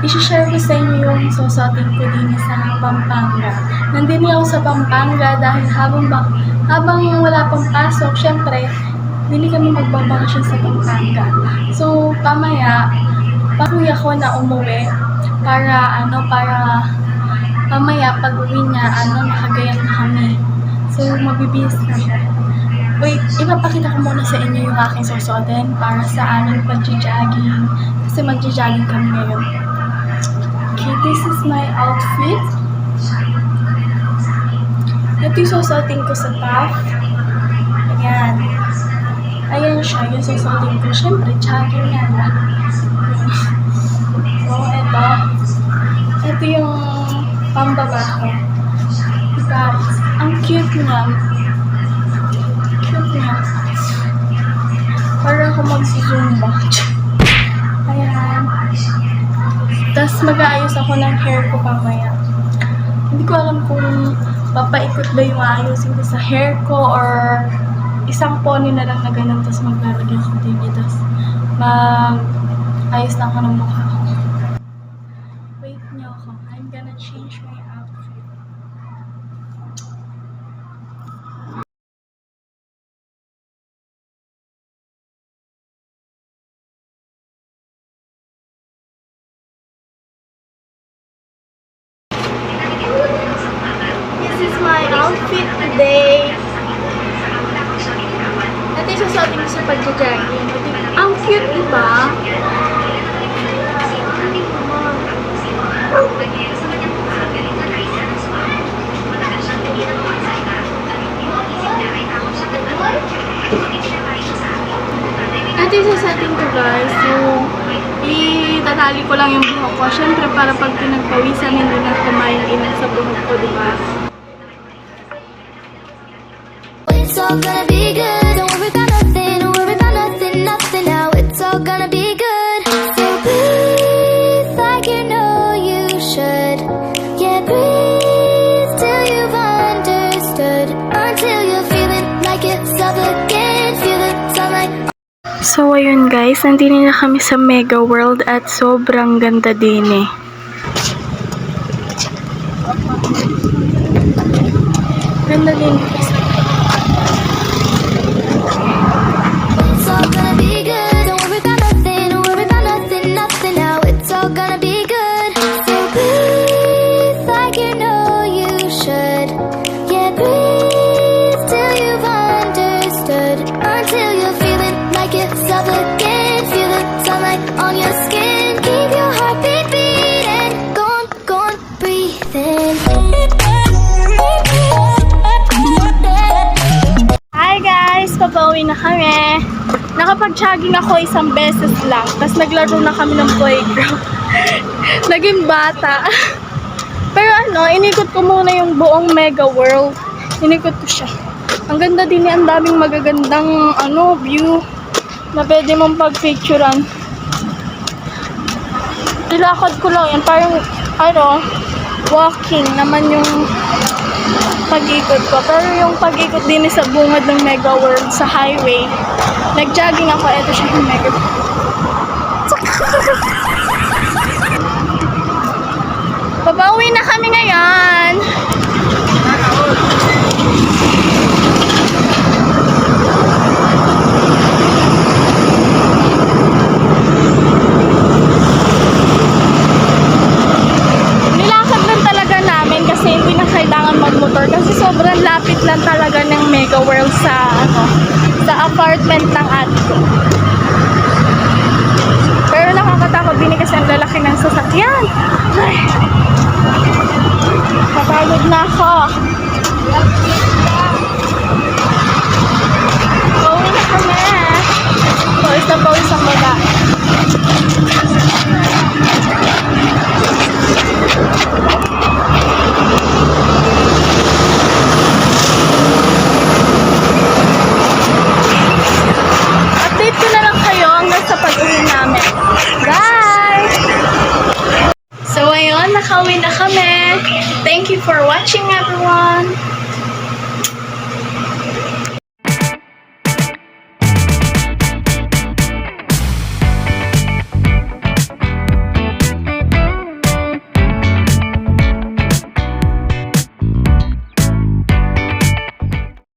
i-share ko sa inyo yung susuotin ko din sa Pampanga. Nandini ako sa Pampanga dahil habang wala pang pasok, syempre, hindi kami magbabakasyon sa Pampanga. So, pamaya, pakuya ko na umuwi para mamaya pag-uwi niya, nakagayak na kami. So, magbibihis na siya. Wait, ipapakita ko muna sa inyo yung aking susuotin para sa aming pag-jogging. Kasi mag-jogging kami ngayon. Okay, this is my outfit. Ito yung susuotin ko sa top. Ayan. Ayan siya, yung susuotin ko. Siyempre, jogging nga lang. So, ito. Ito yung pambaba ko. Guys, ang cute niya. Para ako mag-zumba. Ayan. Tapos mag-aayos ako ng hair ko pamaya. Hindi ko alam kung papaikot ba yung aayusin ko sa hair ko or isang pony na lang na ganun. Tapos maglalagyan ko din. Tapos mag-ayos na ako ng mukha ko. Wait niyo ako. I'm gonna change my outfit. This is my outfit today. Ito yung susuotin ko sa pag-jogging. Ang cute, diba? Ito yung susuotin ko, guys. So, itatali ko lang yung buhok ko. Siyempre, para pag pinagpawisan, hindi na kumain sa buhok ko, diba? It's all gonna be good. Don't worry about nothing. Don't worry about nothing. Nothing now. It's all gonna be good. So breathe like you know you should. Yeah, breathe till you've understood. Until you're feeling like it's up again. Feel the sunlight. So, ayun guys, nandito na kami sa Mega World at sobrang ganda din eh. Ganda din. It's all gonna be good. Don't worry about nothing. Don't worry about nothing. Nothing now. It's all gonna be good. So breathe like you know you should. Yeah, breathe till you've understood. Until you're feeling like it's up again. Feel the sunlight on your skin. Keep your heartbeat beating. Go on, breathe in. Hi guys! Papauwi na kami. Nakapag-jogging ako isang beses lang. Tapos naglaro na kami ng playground. Naging bata. Pero inikot ko muna yung buong Mega World. Inikot ko siya. Ang ganda din ang daming magagandang view na pwede mong pag-picturean. Nilakad ko lang yan. Parang walking naman yung pag-ikot ko. Pero yung pag-ikot din sa bungad ng Mega World sa highway, nag-jogging ako. Ito siya yung Mega World. Babauwi na kami ngayon. Nilakad lang talaga namin kasi hindi na kailangan magmotor kasi sobrang lapit lang talaga ng Mega World sa apartment ng ate ko. Pero nakakatakot din kasi ang lalaki ng sasakyan. Ay, kapagod na ako. Pauwi na kami. Pawis na pawis ang baga. Update ko na lang kayo hanggang sa pag-uwi namin. Bye! So ayun, nakauwi na kami. Thank you for watching everyone.